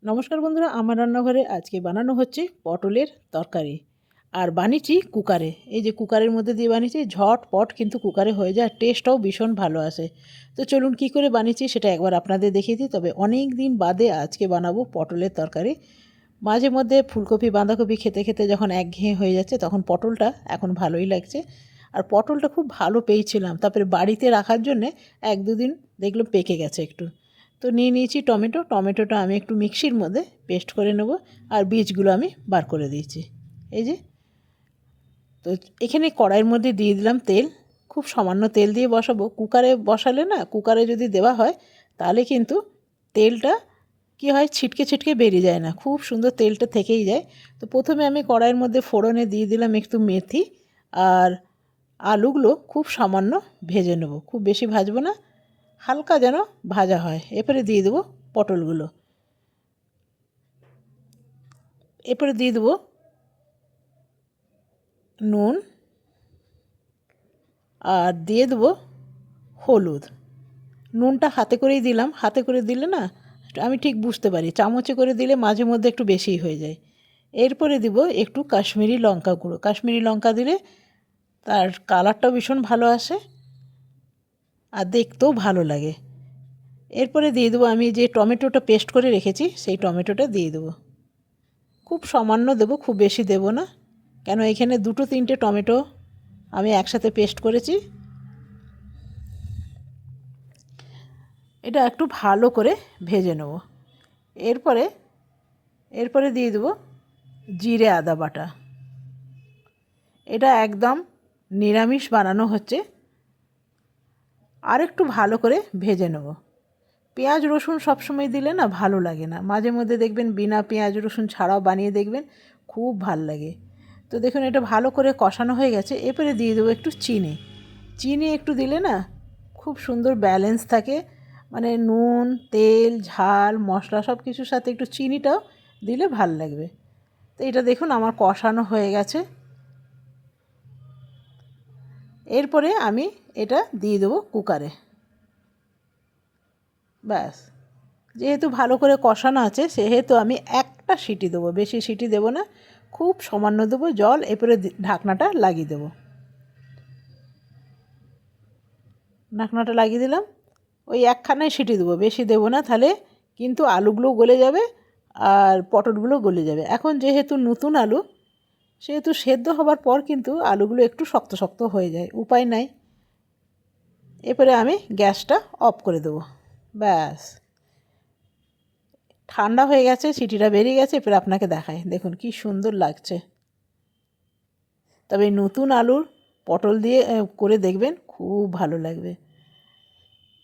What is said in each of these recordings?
নমস্কার বন্ধুরা, আমার রান্নাঘরে আজকে বানানো হচ্ছে পটলের তরকারি। আর বানিয়েছি কুকারে। এই যে কুকারের মধ্যে দিয়ে বানিয়েছি, ঝটপট কিন্তু কুকারে হয়ে যায়, টেস্টটাও ভীষণ ভালো আসে। তো চলুন কী করে বানিয়েছি সেটা একবার আপনাদের দেখিয়ে দিই। তবে অনেক দিন বাদে আজকে বানাবো পটলের তরকারি। মাঝে মধ্যে ফুলকপি বাঁধাকপি খেতে খেতে যখন একঘেয়ে হয়ে যাচ্ছে, তখন পটলটা এখন ভালোই লাগছে। আর পটলটা খুব ভালো পেয়েছিলাম, তারপরে বাড়িতে রাখার জন্যে 1-2 দিন দেখলাম পেকে গেছে একটু। তো নিয়ে নিয়েছি টমেটোটা আমি একটু মিক্সির মধ্যে পেস্ট করে নেব। আর বীজগুলো আমি বার করে দিয়েছি। এই যে, তো এখানে কড়াইয়ের মধ্যে দিয়ে দিলাম তেল। খুব সামান্য তেল দিয়ে বসাবো। কুকারে বসালে না, কুকারে যদি দেওয়া হয় তাহলে কিন্তু তেলটা কী হয়, ছিটকে ছিটকে বেরিয়ে যায় না, খুব সুন্দর তেলটা থেকেই যায়। তো প্রথমে আমি কড়াইয়ের মধ্যে ফোড়নে দিয়ে দিলাম একটু মেথি। আর আলুগুলো খুব সামান্য ভেজে নেব, খুব বেশি ভাজবো না, হালকা যেন ভাজা হয়। এরপরে দিয়ে দেবো পটলগুলো। এরপরে দিয়ে দেবো নুন, আর দিয়ে দেবো হলুদ। নুনটা হাতে করেই দিলাম, হাতে করে দিলে না আমি ঠিক বুঝতে পারি, চামচে করে দিলে মাঝে মধ্যে একটু বেশিই হয়ে যায়। এরপরে দিব একটু কাশ্মীরি লঙ্কা গুঁড়ো। কাশ্মীরি লঙ্কা দিলে তার কালারটাও ভীষণ ভালো আসে আর দেখতেও ভালো লাগে। এরপরে দিয়ে দেবো আমি যে টমেটোটা পেস্ট করে রেখেছি, সেই টমেটোটা দিয়ে দেবো। খুব সামান্য দেবো, খুব বেশি দেবো না, কেন এখানে 2-3টে টমেটো আমি একসাথে পেস্ট করেছি। এটা একটু ভালো করে ভেজে নেব। এরপরে এরপরে দিয়ে দেবো জিরে আদা বাটা। এটা একদম নিরামিষ বানানো হচ্ছে, আর একটু ভালো করে ভেজে নেব। পেঁয়াজ রসুন সবসময় দিলে না ভালো লাগে না, মাঝে মধ্যে দেখবেন বিনা পেঁয়াজ রসুন ছাড়াও বানিয়ে দেখবেন, খুব ভাল লাগে। তো দেখুন এটা ভালো করে কষানো হয়ে গেছে। এরপরে দিয়ে দেবো একটু চিনি। চিনি একটু দিলে না খুব সুন্দর ব্যালেন্স থাকে, মানে নুন তেল ঝাল মশলা সব কিছুর সাথে একটু চিনিটাও দিলে ভাল লাগবে। তো এটা দেখুন আমার কষানো হয়ে গেছে। এরপরে আমি এটা দিয়ে দেবো কুকারে। ব্যাস, যেহেতু ভালো করে কষানো আছে সেহেতু আমি একটা সিটি দেবো, বেশি সিটি দেবো না, খুব সামান্য দেবো জল। এরপরে ঢাকনাটা লাগিয়ে দেবো। ঢাকনাটা লাগিয়ে দিলাম। ওই একখানায় সিটি দেবো, বেশি দেবো না, তাহলে কিন্তু আলুগুলো গলে যাবে আর পটলগুলো গলে যাবে। এখন যেহেতু নতুন আলু, সেহেতু সেদ্ধ হবার পর কিন্তু আলুগুলো একটু শক্ত শক্ত হয়ে যায়, উপায় নাই। এরপরে আমি গ্যাসটা অফ করে দেবো। ব্যাস, ঠান্ডা হয়ে গেছে, সিটিটা বেরিয়ে গেছে। এরপরে আপনাকে দেখাই, দেখুন কি সুন্দর লাগছে। তবে নতুন আলুর পটল দিয়ে করে দেখবেন, খুব ভালো লাগবে।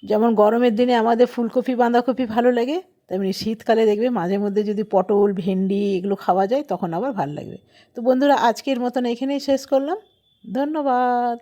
যেমন গরমের দিনে আমাদের ফুলকপি বাঁধাকপি ভালো লাগে, তেমনি শীতকালে দেখবে মাঝে মধ্যে যদি পটল ভেন্ডি এগুলো খাওয়া যায় তখন আবার ভালো লাগবে। তো বন্ধুরা, আজকের মতন এখানেই শেষ করলাম। ধন্যবাদ।